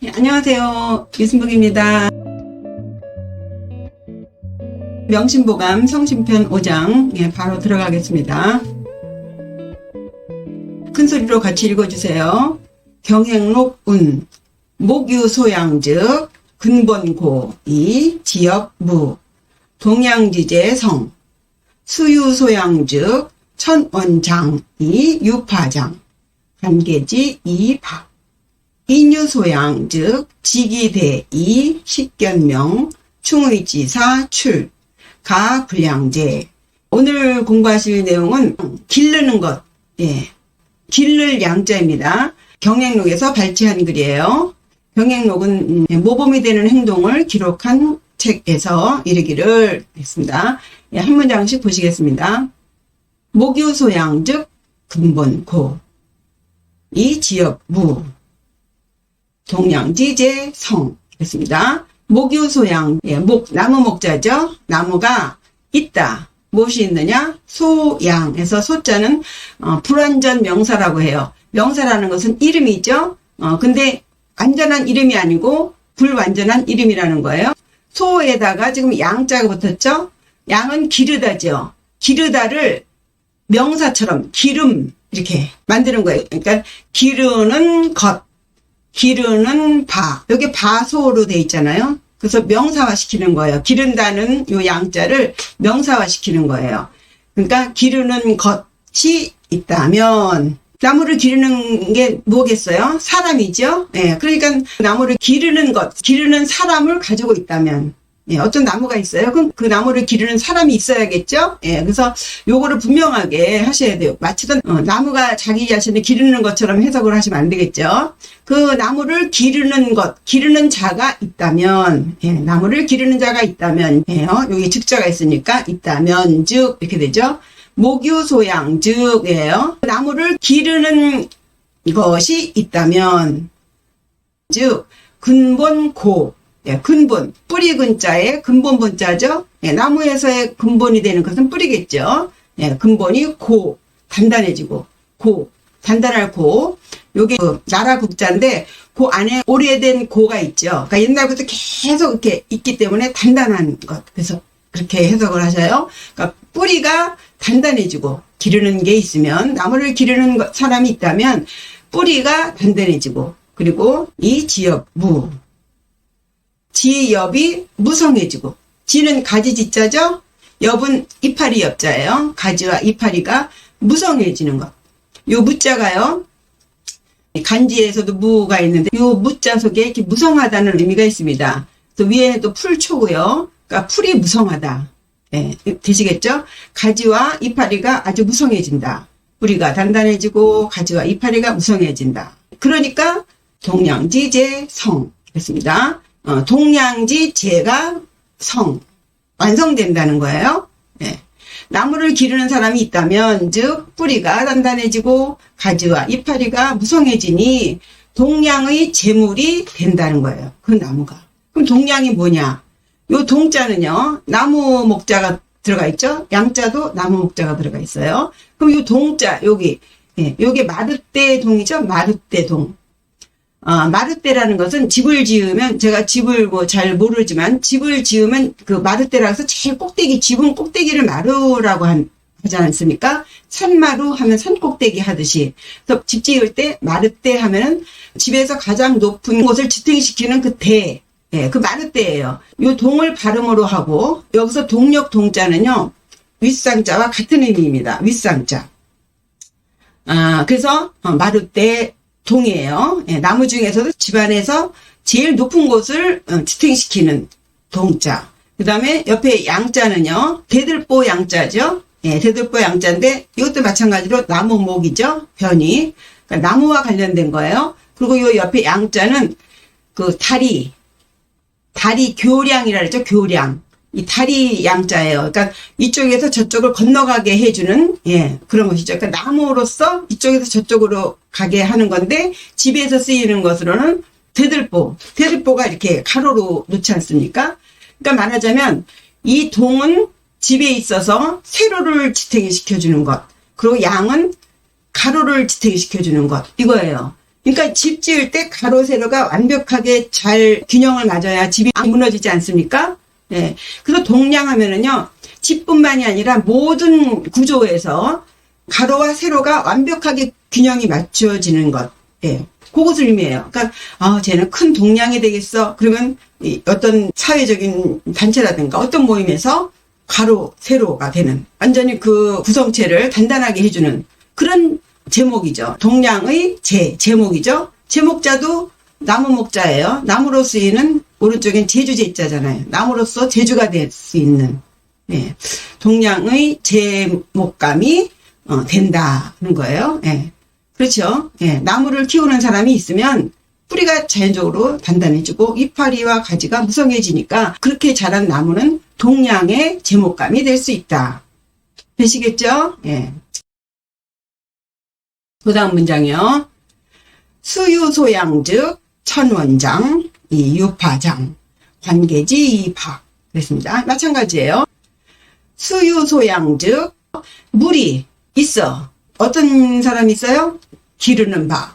네, 안녕하세요. 유순복입니다. 명심보감 성심편 5장 바로 들어가겠습니다. 큰 소리로 같이 읽어주세요. 경행록 운 목유소양즉 근본고 지역무 동양지제 성 수유소양즉 천원장 유파장 간계지 박 인유소양 즉 지기대 식견명 충의지사 출 가불량제. 오늘 공부하실 내용은 기르는 것, 기를 양자입니다. 경행록에서 발췌한 글이에요. 경행록은 모범이 되는 행동을 기록한 책에서 이르기를 했습니다. 한 문장씩 보시겠습니다. 목유소양 즉 근본고 지역무 동양지제 성 그렇습니다. 목유소양, 나무 목자죠. 나무가 있다. 무엇이 있느냐? 소양에서 소자는 불완전 명사라고 해요. 명사라는 것은 이름이죠. 근데 완전한 이름이 아니고 불완전한 이름이라는 거예요. 소에다가 지금 양자가 붙었죠. 양은 기르다죠. 기르다를 명사처럼 기름 이렇게 만드는 거예요. 그러니까 기르는 것, 기르는 바, 여기 바소로 돼 있잖아요. 그래서 명사화 시키는 거예요. 기른다는 요 양자를 명사화 시키는 거예요. 그러니까 기르는 것이 있다면 나무를 기르는 게 뭐겠어요? 사람이죠. 그러니까 나무를 기르는 것, 기르는 사람을 가지고 있다면 어떤 나무가 있어요. 그럼 그 나무를 기르는 사람이 있어야겠죠. 그래서 요거를 분명하게 하셔야 돼요. 마치던 나무가 자기 자신을 기르는 것처럼 해석을 하시면 안 되겠죠. 그 나무를 기르는 것, 기르는 자가 있다면, 나무를 기르는 자가 있다면, 여기 즉자가 있으니까 있다면 즉 이렇게 되죠. 목유소양 즉이에요. 나무를 기르는 것이 있다면 즉 근본고, 근본, 뿌리 근자에 근본 본자죠. 나무에서의 근본이 되는 것은 뿌리겠죠. 근본이 고, 단단해지고, 고, 단단할 고. 요게 나라 국자인데, 그 안에 오래된 고가 있죠. 그러니까 옛날부터 계속 이렇게 있기 때문에 단단한 것. 그래서 그렇게 해석을 하셔요. 그러니까 뿌리가 단단해지고, 기르는 게 있으면, 나무를 기르는 사람이 있다면, 뿌리가 단단해지고, 그리고 이 지역무. 지엽이 무성해지고, 지는 가지지자죠. 엽은 이파리 엽자예요. 가지와 이파리가 무성해지는 것. 요 무자가요, 간지에서도 무가 있는데 요 무자 속에 이렇게 무성하다는 의미가 있습니다. 또 위에는 또 풀초고요. 그러니까 풀이 무성하다. 되시겠죠? 가지와 이파리가 아주 무성해진다. 뿌리가 단단해지고 가지와 이파리가 무성해진다. 그러니까 동양지제 성 그렇습니다. 동양지제가 성, 완성된다는 거예요. 나무를 기르는 사람이 있다면, 즉, 뿌리가 단단해지고, 가지와 이파리가 무성해지니, 동양의 제물이 된다는 거예요. 그 나무가. 그럼 동양이 뭐냐? 요 동자는요, 나무 목자가 들어가 있죠? 양자도 나무 목자가 들어가 있어요. 그럼 요 동자, 요게 마르떼 동이죠? 마르떼 동. 마르떼라는 것은 집을 지으면, 제가 집을 잘 모르지만, 집을 지으면 그 마르떼라고 해서 제일 꼭대기, 집은 꼭대기를 마루라고 하지 않습니까? 산마루 하면 산꼭대기 하듯이. 그래서 집 지을 때 마르떼 하면은 집에서 가장 높은 곳을 지탱시키는 그 대, 그 마르떼예요. 요 동을 발음으로 하고, 여기서 동력 동자는요, 윗상자와 같은 의미입니다. 윗상자. 그래서 마르떼, 동이에요. 나무 중에서도 집안에서 제일 높은 곳을 지탱시키는 동자. 그 다음에 옆에 양자는요, 대들보 양자죠. 대들보 양자인데 이것도 마찬가지로 나무목이죠. 변이. 그러니까 나무와 관련된 거예요. 그리고 요 옆에 양자는 그 다리 교량이라 그러죠. 교량. 이 다리 양자예요. 그러니까 이쪽에서 저쪽을 건너가게 해주는 그런 것이죠. 그러니까 나무로서 이쪽에서 저쪽으로 가게 하는 건데 집에서 쓰이는 것으로는 대들보가 이렇게 가로로 놓지 않습니까? 그러니까 말하자면 이 동은 집에 있어서 세로를 지탱시켜주는 것, 그리고 양은 가로를 지탱시켜주는 것, 이거예요. 그러니까 집 지을 때 가로 세로가 완벽하게 잘 균형을 맞아야 집이 안 무너지지 않습니까? 예. 그래서 동량하면은요, 집뿐만이 아니라 모든 구조에서 가로와 세로가 완벽하게 균형이 맞춰지는 것. 예. 그것을 의미해요. 그러니까, 쟤는 큰 동량이 되겠어. 그러면 어떤 사회적인 단체라든가 어떤 모임에서 가로, 세로가 되는 완전히 그 구성체를 단단하게 해주는 그런 제목이죠. 동량의 제목이죠. 제목자도 나무 목자예요. 나무로 쓰이는 오른쪽엔 제주 제자잖아요. 나무로서 제주가 될 수 있는, 예. 동량의 제목감이 된다는 거예요. 예. 그렇죠. 예. 나무를 키우는 사람이 있으면 뿌리가 자연적으로 단단해지고 이파리와 가지가 무성해지니까 그렇게 자란 나무는 동량의 제목감이 될 수 있다. 되시겠죠? 예. 그 다음 문장이요. 수유소양 즉 천원장 유파장 관계지 이박 그랬습니다. 마찬가지예요. 수유소양 즉 물이 있어. 어떤 사람이 있어요? 기르는 바.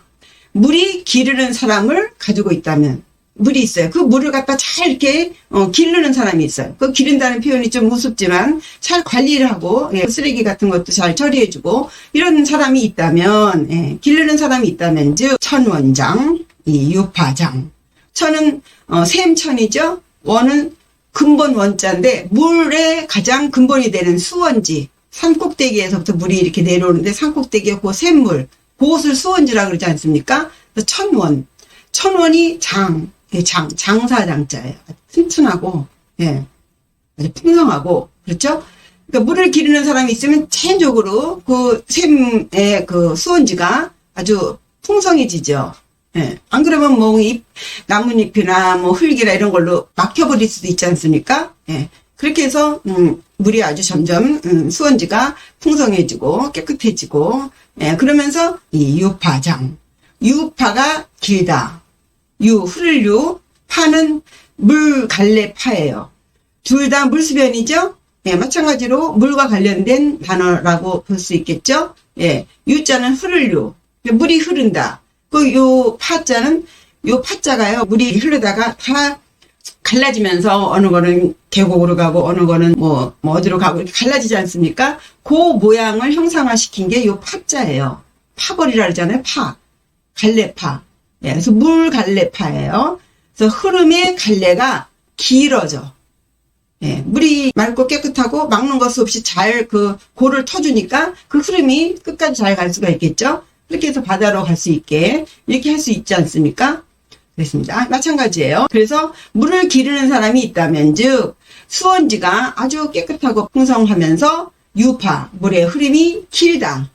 물이 기르는 사람을 가지고 있다면 물이 있어요. 그 물을 갖다 잘 이렇게 기르는 사람이 있어요. 그 기른다는 표현이 좀 우습지만 잘 관리를 하고, 예, 쓰레기 같은 것도 잘 처리해주고 이런 사람이 있다면, 예, 기르는 사람이 있다면 즉 천원장 유파장. 천은 샘천이죠. 원은 근본 원자인데 물의 가장 근본이 되는 수원지, 산꼭대기에서부터 물이 이렇게 내려오는데 산꼭대기에 그 샘물, 그것을 수원지라고 그러지 않습니까? 천원. 천원이 장사장자예요. 튼튼하고, 예, 아주 풍성하고, 그렇죠? 그러니까 물을 기르는 사람이 있으면 자연적으로 그 샘의 그 수원지가 아주 풍성해지죠. 예. 안 그러면 뭐 나뭇잎이나 뭐 흙이나 이런 걸로 막혀버릴 수도 있지 않습니까? 예. 그렇게 해서, 물이 아주 점점, 수원지가 풍성해지고 깨끗해지고, 예. 그러면서 이 유파장. 유파가 길다. 흐를 유, 파는 물 갈래 파예요. 둘 다 물수변이죠? 예, 마찬가지로 물과 관련된 단어라고 볼 수 있겠죠? 예, 유자는 흐를 유, 물이 흐른다. 요 파자는, 요 파자가요, 물이 흐르다가 다 갈라지면서 어느 거는 계곡으로 가고 어느 거는 뭐 어디로 가고 이렇게 갈라지지 않습니까? 그 모양을 형상화시킨 게 요 파자예요. 파벌이라 그러잖아요. 갈래파. 예, 그래서 물 갈래파예요. 그래서 흐름의 갈래가 길어져. 예, 물이 맑고 깨끗하고 막는 것 없이 잘 고를 터주니까 그 흐름이 끝까지 잘 갈 수가 있겠죠. 그렇게 해서 바다로 갈 수 있게 이렇게 할 수 있지 않습니까? 그렇습니다. 마찬가지예요. 그래서 물을 기르는 사람이 있다면 즉 수원지가 아주 깨끗하고 풍성하면서 유파, 물의 흐름이 길다.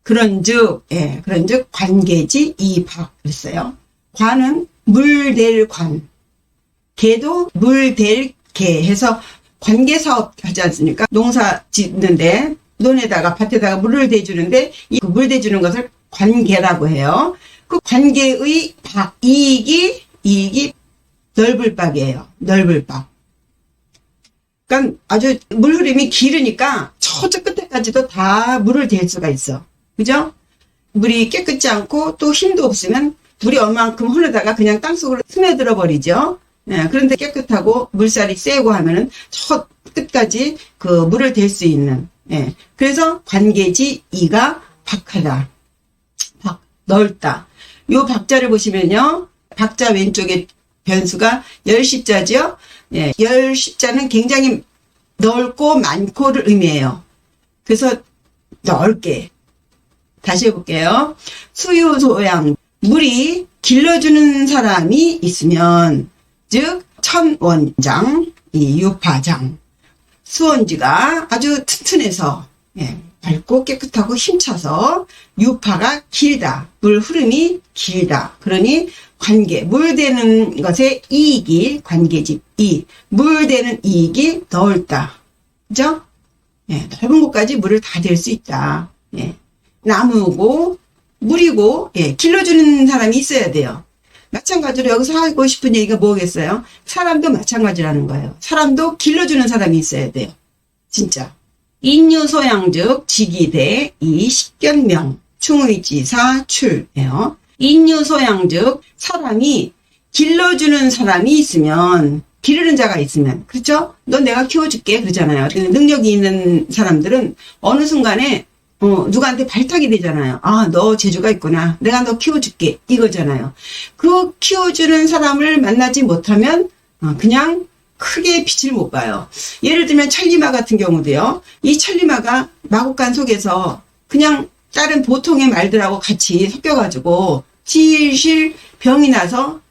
그런즉 관계지 이박 그랬어요. 관은 물될 관, 개도 물될 개 해서 관계사업 하지 않습니까? 농사 짓는데 논에다가 밭에다가 물을 대주는데 그 물 대주는 것을 관계라고 해요. 그 관계의 박, 이익이 넓을 박이에요. 넓을 박. 그러니까 아주 물 흐름이 길으니까 저쪽 끝에까지도 다 물을 댈 수가 있어. 그죠? 물이 깨끗지 않고 또 힘도 없으면 물이 얼만큼 흐르다가 그냥 땅속으로 스며들어 버리죠. 예, 그런데 깨끗하고 물살이 세고 하면은 저 끝까지 그 물을 댈 수 있는, 예. 그래서 관계지 이가 박하다. 넓다. 요 박자를 보시면요. 박자 왼쪽에 변수가 열십자죠. 예, 열십자는 굉장히 넓고 많고를 의미해요. 그래서 넓게. 다시 해볼게요. 수유소양. 물이 길러주는 사람이 있으면, 즉, 천원장, 유파장. 수원지가 아주 튼튼해서, 예, 밝고 깨끗하고 힘차서, 유파가 길다. 물 흐름이 길다. 그러니, 물 되는 것의 이익이, 관계집 물 되는 이익이 넓다. 그죠? 예, 넓은 곳까지 물을 다 댈 수 있다. 예. 나무고 물이고, 예, 길러주는 사람이 있어야 돼요. 마찬가지로 여기서 하고 싶은 얘기가 뭐겠어요? 사람도 마찬가지라는 거예요. 사람도 길러주는 사람이 있어야 돼요. 진짜. 인유소양 즉 직이대 이 십견명 충의지사 출예요. 인유소양 즉 사람이 길러주는 사람이 있으면, 기르는 자가 있으면, 그렇죠? 너 내가 키워줄게 그러잖아요. 능력이 있는 사람들은 어느 순간에 누구한테 발탁이 되잖아요. 아, 너 재주가 있구나. 내가 너 키워줄게. 이거잖아요. 그 키워주는 사람을 만나지 못하면 그냥 크게 빛을 못 봐요. 예를 들면 천리마 같은 경우도요. 이 천리마가 마국간 속에서 그냥 다른 보통의 말들하고 같이 섞여가지고 실실 병이 나서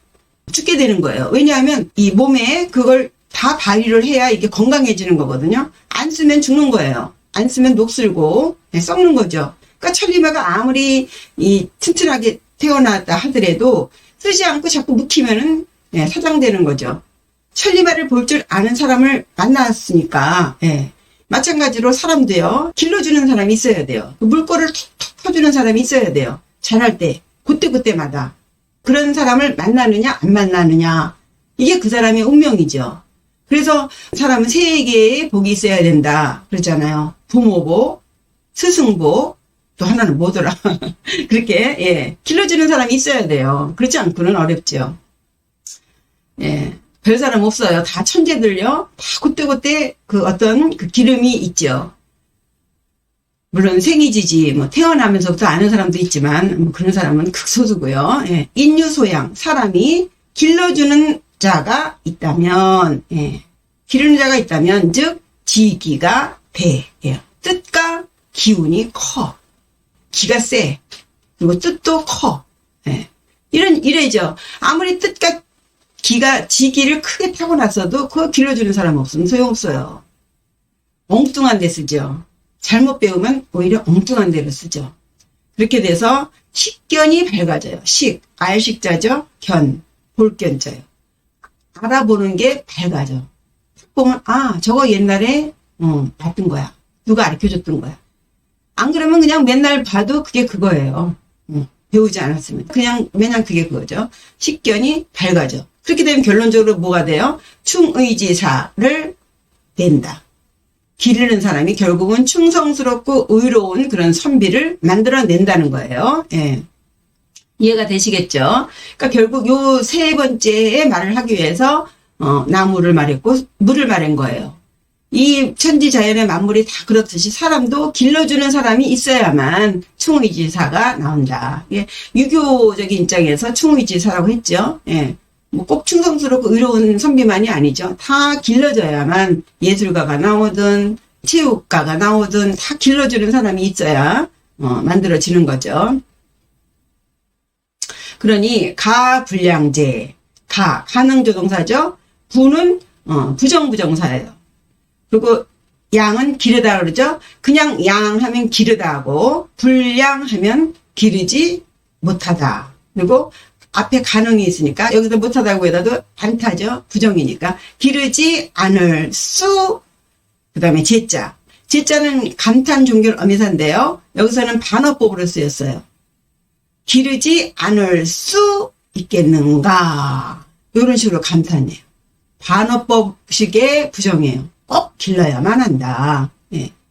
죽게 되는 거예요. 왜냐하면 이 몸에 그걸 다 발휘를 해야 이게 건강해지는 거거든요. 안 쓰면 죽는 거예요. 안 쓰면 녹슬고 썩는 거죠. 그러니까 천리마가 아무리 튼튼하게 태어났다 하더라도 쓰지 않고 자꾸 묵히면은 사장되는 거죠. 천리마를 볼 줄 아는 사람을 만났으니까 마찬가지로 사람도요. 길러주는 사람이 있어야 돼요. 물꼬를 툭툭 퍼주는 사람이 있어야 돼요. 잘할 때 그때마다 그런 사람을 만나느냐 안 만나느냐 이게 그 사람의 운명이죠. 그래서 사람은 세 개의 복이 있어야 된다 그러잖아요. 부모복, 스승복, 또 하나는 뭐더라. 그렇게 길러주는 사람이 있어야 돼요. 그렇지 않고는 어렵죠. 별 사람 없어요. 다 천재들요. 다 그때 그 어떤 그 기름이 있죠. 물론 생이지지 뭐 태어나면서부터 아는 사람도 있지만 뭐 그런 사람은 극소수고요. 인유소양 사람이 길러주는 자가 있다면 기르는 자가 있다면 즉 지기가 배예요. 뜻과 기운이 커. 기가 세. 그리고 뜻도 커. 이래죠. 아무리 뜻과 기가 지기를 크게 타고났어도 그거 길러주는 사람 없으면 소용없어요. 엉뚱한 데 쓰죠. 잘못 배우면 오히려 엉뚱한 데로 쓰죠. 그렇게 돼서 식견이 밝아져요. 알식자죠. 볼견자요. 알아보는 게 밝아져. 보면 저거 옛날에 봤던 거야. 누가 가르쳐줬던 거야. 안 그러면 그냥 맨날 봐도 그게 그거예요. 배우지 않았으면 그냥 맨날 그게 그거죠. 식견이 밝아져. 그렇게 되면 결론적으로 뭐가 돼요? 충의지사를 낸다. 기르는 사람이 결국은 충성스럽고 의로운 그런 선비를 만들어낸다는 거예요. 이해가 되시겠죠? 그러니까 결국 요 세 번째의 말을 하기 위해서 나무를 말했고 물을 말한 거예요. 이 천지자연의 만물이 다 그렇듯이 사람도 길러주는 사람이 있어야만 충의지사가 나온다. 유교적인 입장에서 충의지사라고 했죠. 뭐 꼭 충성스럽고 의로운 선비만이 아니죠. 다 길러줘야만 예술가가 나오든 체육가가 나오든 다 길러주는 사람이 있어야 만들어지는 거죠. 그러니 가불량제, 가능조동사죠. 부는 부정부정사예요. 그리고 양은 기르다 그러죠. 그냥 양하면 기르다 하고 불량하면 기르지 못하다. 그리고 앞에 가능이 있으니까 여기서 못하다고 해도 반타죠. 부정이니까. 기르지 않을 수, 그 다음에 제자. 제자는 감탄 종결 어미사인데요. 여기서는 반어법으로 쓰였어요. 기르지 않을 수 있겠는가. 이런 식으로 감탄이에요. 반어법식의 부정이에요. 꼭 길러야만 한다.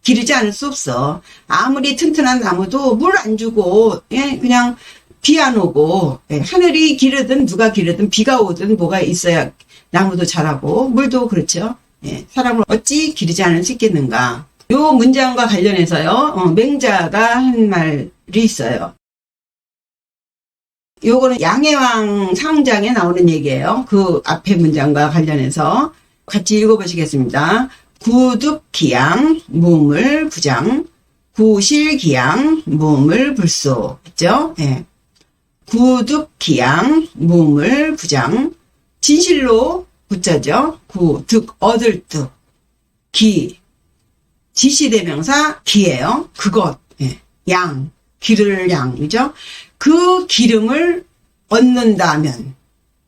기르지 않을 수 없어. 아무리 튼튼한 나무도 물 안 주고 그냥 비 안 오고 하늘이 기르든 누가 기르든 비가 오든 뭐가 있어야 나무도 자라고 물도 그렇죠. 사람을 어찌 기르지 않을 수 있겠는가. 요 문장과 관련해서요. 맹자가 한 말이 있어요. 요거는 양해왕 상장에 나오는 얘기예요. 그 앞에 문장과 관련해서 같이 읽어보시겠습니다. 구득기양 무물부장 구실기양 무물불소 했죠. 구득기양 무물부장 진실로 구자죠. 구득 얻을 득 기 지시대명사 기예요. 그것 양 기를 양이죠. 그 기름을 얻는다면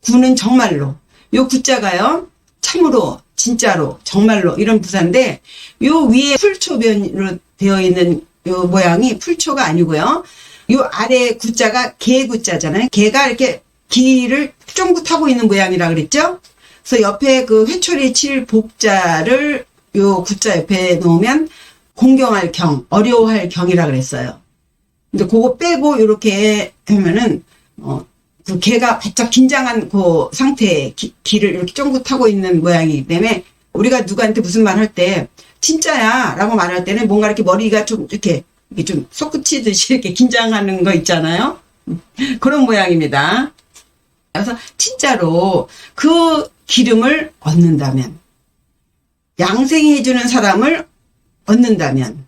구는 정말로 요 구자가요. 참으로 진짜로 정말로 이런 부사인데 요 위에 풀초변으로 되어 있는 요 모양이 풀초가 아니고요. 요 아래 구자가 개구자잖아요. 개가 이렇게 기를 쫑긋하고 있는 모양이라 그랬죠. 그래서 옆에 그 회초리 칠 복자를 요 구자 옆에 놓으면 공경할 경, 어려워할 경이라 그랬어요. 근데 그거 빼고 이렇게 하면은 그 개가 바짝 긴장한 그 상태에 기를 이렇게 쫑긋 타고 있는 모양이기 때문에 우리가 누구한테 무슨 말 할 때 진짜야 라고 말할 때는 뭔가 이렇게 머리가 좀 이렇게 좀 솟구치듯이 이렇게 긴장하는 거 있잖아요. 그런 모양입니다. 그래서 진짜로 그 기름을 얻는다면, 양생해주는 사람을 얻는다면,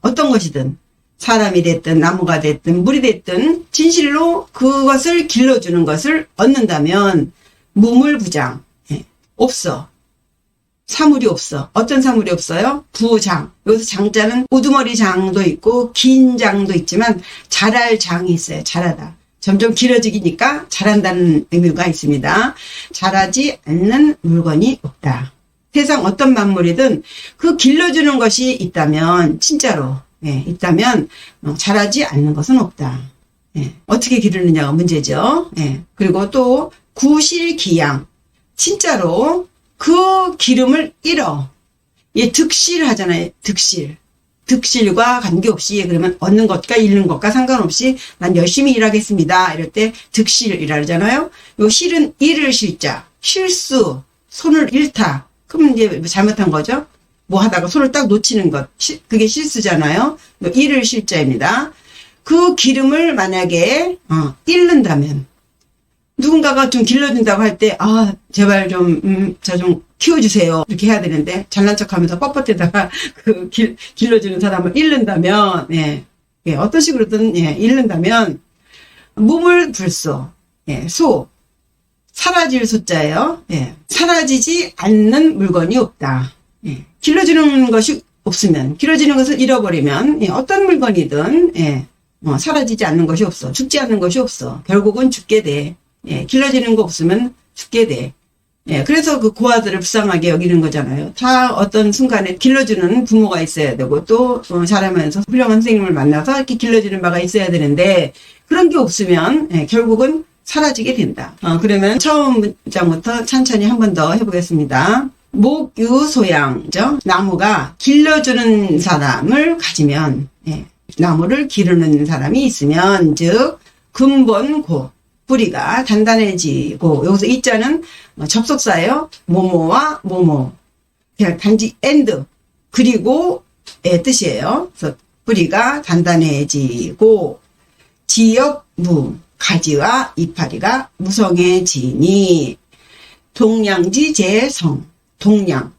어떤 것이든 사람이 됐든 나무가 됐든 물이 됐든 진실로 그것을 길러주는 것을 얻는다면 무물부장, 없어. 사물이 없어. 어떤 사물이 없어요? 부장. 여기서 장자는 우두머리 장도 있고 긴 장도 있지만 자랄 장이 있어요. 자라다. 점점 길어지니까 자란다는 의미가 있습니다. 자라지 않는 물건이 없다. 세상 어떤 만물이든 그 길러주는 것이 있다면, 진짜로 있다면 자라지 않는 것은 없다. 어떻게 기르느냐가 문제죠. 그리고 또 구실기양, 진짜로 그 기름을 잃어. 득실 하잖아요. 득실과 관계없이, 그러면 얻는 것과 잃는 것과 상관없이 난 열심히 일하겠습니다. 이럴 때 득실이라 그러잖아요. 요 실은 잃을 실자, 실수, 손을 잃다. 그럼 이제 잘못한 거죠. 뭐 하다가 손을 딱 놓치는 것, 그게 실수잖아요. 잃을 실자입니다. 그 기름을 만약에 잃는다면, 누군가가 좀 길러준다고 할 때, 제발 저 좀 키워주세요. 이렇게 해야 되는데, 잘난 척 하면서 뻣뻣대다가 그 길러주는 사람을 잃는다면, 어떤 식으로든, 잃는다면, 무물불소, 소, 사라질 소자예요. 사라지지 않는 물건이 없다. 길러주는 것이 없으면, 길러지는 것을 잃어버리면, 어떤 물건이든, 사라지지 않는 것이 없어. 죽지 않는 것이 없어. 결국은 죽게 돼. 길러지는 거 없으면 죽게 돼. 그래서 그 고아들을 불쌍하게 여기는 거잖아요. 다 어떤 순간에 길러주는 부모가 있어야 되고, 또 자라면서 훌륭한 선생님을 만나서 이렇게 길러주는 바가 있어야 되는데, 그런 게 없으면 결국은 사라지게 된다. 그러면 처음 문장부터 천천히 한 번 더 해보겠습니다. 목유소양죠. 나무가 길러주는 사람을 가지면, 나무를 기르는 사람이 있으면, 즉 근본고, 뿌리가 단단해지고, 여기서 이자는 접속사예요. 뭐뭐와 뭐뭐, 그냥 단지 and 그리고의 뜻이에요. 그래서 뿌리가 단단해지고, 지역무, 가지와 이파리가 무성해지니, 동량지 제성, 동량,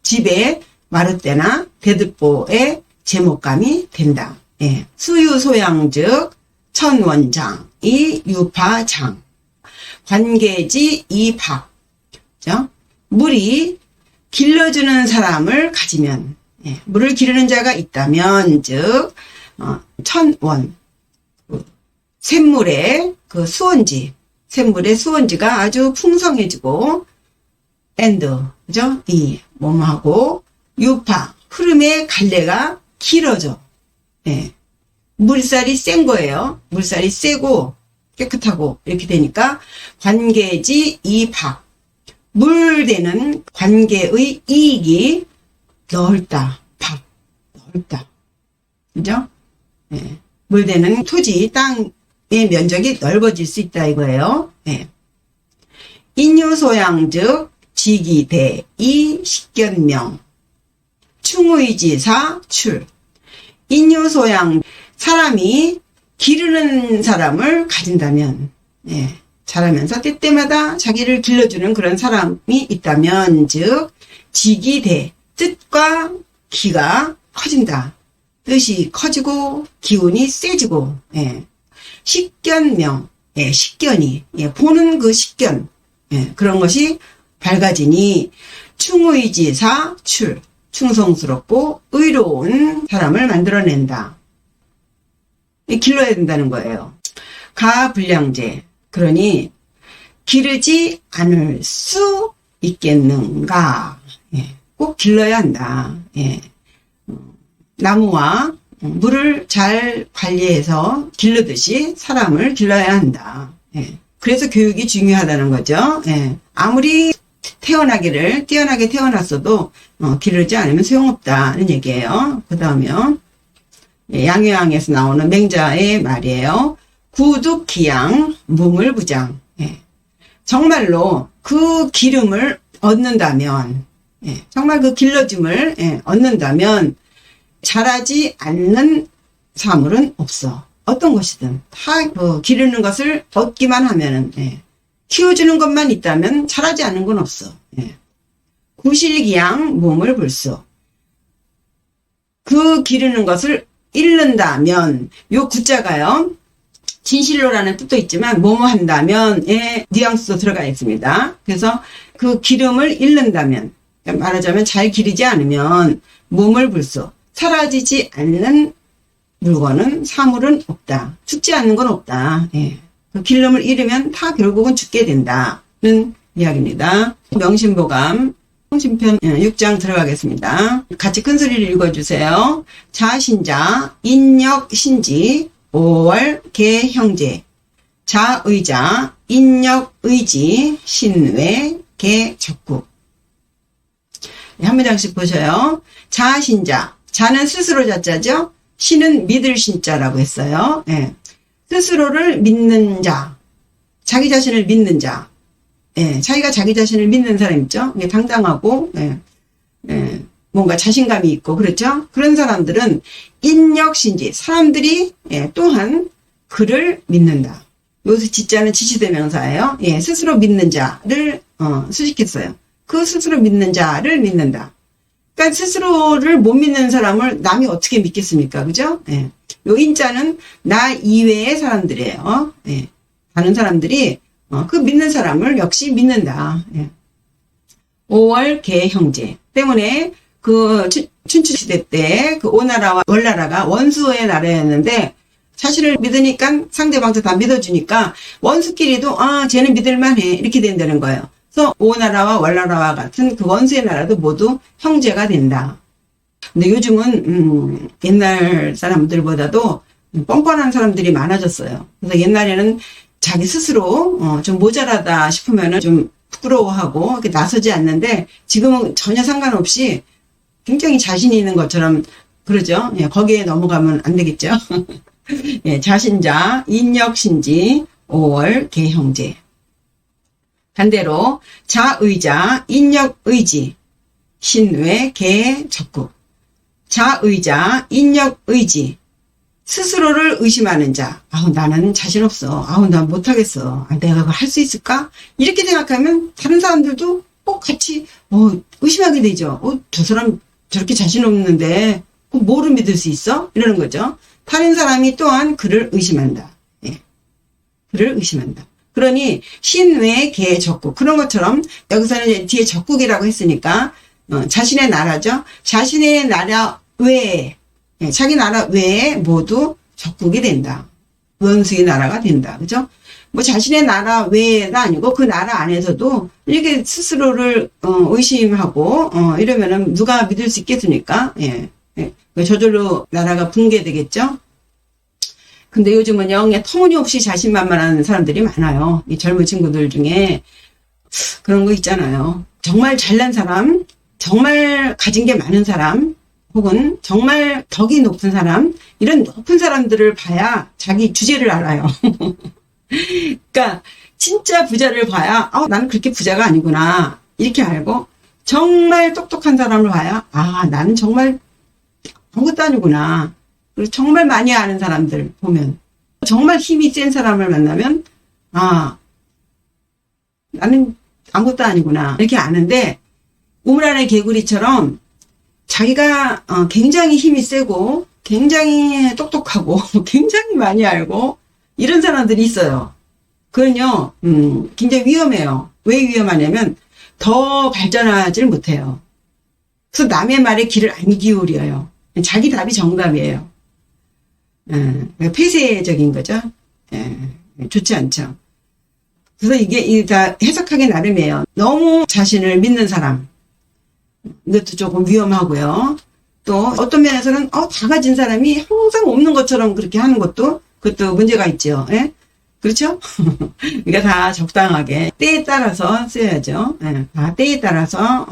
집에 마룻대나 대들보의 제목감이 된다. 수유소양 즉 천원장, 이 유파장, 관계지 이박, 물이 길러주는 사람을 가지면, 물을 기르는 자가 있다면, 즉 천원, 샘물의 그 수원지, 샘물의 수원지가 아주 풍성해지고, and, 그죠? 이 뭐뭐하고 유파, 흐름의 갈래가 길어져. 물살이 센 거예요. 물살이 세고 깨끗하고 이렇게 되니까 관계지 이박, 물되는 관계의 이익이 넓다. 넓다. 그죠? 물되는 토지, 땅의 면적이 넓어질 수 있다 이거예요. 인유소양 즉 지기대이 식견명, 충의지사 출. 인유소양, 사람이 기르는 사람을 가진다면, 자라면서 때때마다 자기를 길러주는 그런 사람이 있다면, 즉 지기대, 뜻과 기가 커진다. 뜻이 커지고 기운이 세지고, 식견명, 식견이, 보는 그 식견, 그런 것이 밝아지니 충의지사 출, 충성스럽고 의로운 사람을 만들어낸다. 길러야 된다는 거예요. 가불량제, 그러니 기르지 않을 수 있겠는가. 꼭 길러야 한다. 나무와 물을 잘 관리해서 기르듯이 사람을 길러야 한다. 그래서 교육이 중요하다는 거죠. 아무리 뛰어나게 태어났어도 기르지 않으면 소용없다는 얘기예요. 그 다음에요. 양요항에서 나오는 맹자의 말이에요. 구둑기양 무물부장. 예. 정말로 그 기름을 얻는다면, 예. 정말 그 길러짐을 예. 얻는다면 자라지 않는 사물은 없어. 어떤 것이든 다 그 기르는 것을 얻기만 하면은 예. 키워주는 것만 있다면 자라지 않는 건 없어. 예. 구실기양 몸을 불수. 그 기르는 것을 잃는다면, 요 구자가요, 진실로라는 뜻도 있지만, 뭐뭐 한다면의 뉘앙스도 들어가 있습니다. 그래서 그 기름을 잃는다면, 말하자면 잘 기르지 않으면, 몸을 불수. 사라지지 않는 물건은, 사물은 없다. 죽지 않는 건 없다. 예. 그 기름을 잃으면 다 결국은 죽게 된다는 이야기입니다. 명심보감. 성심편 6장 들어가겠습니다. 같이 큰 소리를 읽어주세요. 자신자, 인력신지, 5월 개형제. 자의자, 인력의지, 신외, 개적국. 한 문장씩 보셔요. 자신자, 자는 스스로 자자죠. 신은 믿을 신자라고 했어요. 예. 스스로를 믿는 자, 자기 자신을 믿는 자. 예, 자기가 자기 자신을 믿는 사람 있죠? 당당하고, 예, 예, 뭔가 자신감이 있고, 그렇죠? 그런 사람들은 인력신지, 사람들이, 예, 또한 그를 믿는다. 여기서 지자는 지시대명사예요. 예, 스스로 믿는 자를, 수식했어요. 그 스스로 믿는 자를 믿는다. 그러니까 스스로를 못 믿는 사람을 남이 어떻게 믿겠습니까? 그죠? 예. 요 인자는 나 이외의 사람들이에요. 예. 다른 사람들이 그 믿는 사람을 역시 믿는다. 예. 5월 개형제 때문에 그 춘추시대 때 그 오나라와 월나라가 원수의 나라였는데 자신을 믿으니까 상대방도 다 믿어주니까 원수끼리도 쟤는 믿을만해 이렇게 된다는 거예요. 그래서 오나라와 월나라와 같은 그 원수의 나라도 모두 형제가 된다. 근데 요즘은 옛날 사람들보다도 뻔뻔한 사람들이 많아졌어요. 그래서 옛날에는 자기 스스로 좀 모자라다 싶으면은 좀 부끄러워하고 이렇게 나서지 않는데 지금은 전혀 상관없이 굉장히 자신이 있는 것처럼 그러죠. 예, 거기에 넘어가면 안 되겠죠. 예, 자신자, 인력신지, 5월 개형제. 반대로 자의자, 인력의지, 신외 개적국. 자의자, 인력의지. 스스로를 의심하는 자. 나는 자신 없어. 난 못하겠어. 내가 그걸 할 수 있을까? 이렇게 생각하면 다른 사람들도 같이 의심하게 되죠. 저 사람 저렇게 자신 없는데 뭐를 믿을 수 있어? 이러는 거죠. 다른 사람이 또한 그를 의심한다. 예. 그를 의심한다. 그러니 신외 개적국. 그런 것처럼 여기서는 이제 뒤에 적국이라고 했으니까 자신의 나라죠. 자신의 나라 외에 예, 자기 나라 외에 모두 적국이 된다. 원수의 나라가 된다. 그죠? 뭐 자신의 나라 외가 아니고 그 나라 안에서도 이렇게 스스로를 의심하고 이러면은 누가 믿을 수 있겠습니까? 예. 예. 저절로 나라가 붕괴되겠죠? 근데 요즘은요, 그냥 터무니없이 자신만만한 사람들이 많아요. 이 젊은 친구들 중에 그런 거 있잖아요. 정말 잘난 사람, 정말 가진 게 많은 사람, 혹은 정말 덕이 높은 사람, 이런 높은 사람들을 봐야 자기 주제를 알아요. 그러니까 진짜 부자를 봐야 나는 그렇게 부자가 아니구나 이렇게 알고, 정말 똑똑한 사람을 봐야 나는 정말 아무것도 아니구나. 그리고 정말 많이 아는 사람들 보면, 정말 힘이 센 사람을 만나면 나는 아무것도 아니구나 이렇게 아는데, 우물 안의 개구리처럼 자기가 굉장히 힘이 세고 굉장히 똑똑하고 굉장히 많이 알고 이런 사람들이 있어요. 그건요 굉장히 위험해요. 왜 위험하냐면 더 발전하지를 못해요. 그래서 남의 말에 귀를 안 기울여요. 자기 답이 정답이에요. 폐쇄적인 거죠. 좋지 않죠. 그래서 이게 다 해석하기 나름이에요. 너무 자신을 믿는 사람, 이것도 조금 위험하고요. 또 어떤 면에서는 다 가진 사람이 항상 없는 것처럼 그렇게 하는 것도, 그것도 문제가 있죠. 예? 그렇죠? 그러니까 다 적당하게 때에 따라서 써야죠. 예, 다 때에 따라서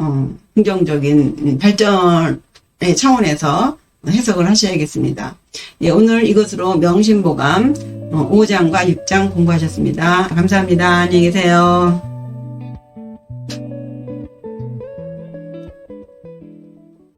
긍정적인 발전의 차원에서 해석을 하셔야겠습니다. 예, 오늘 이것으로 명심보감 5장과 6장 공부하셨습니다. 감사합니다. 안녕히 계세요.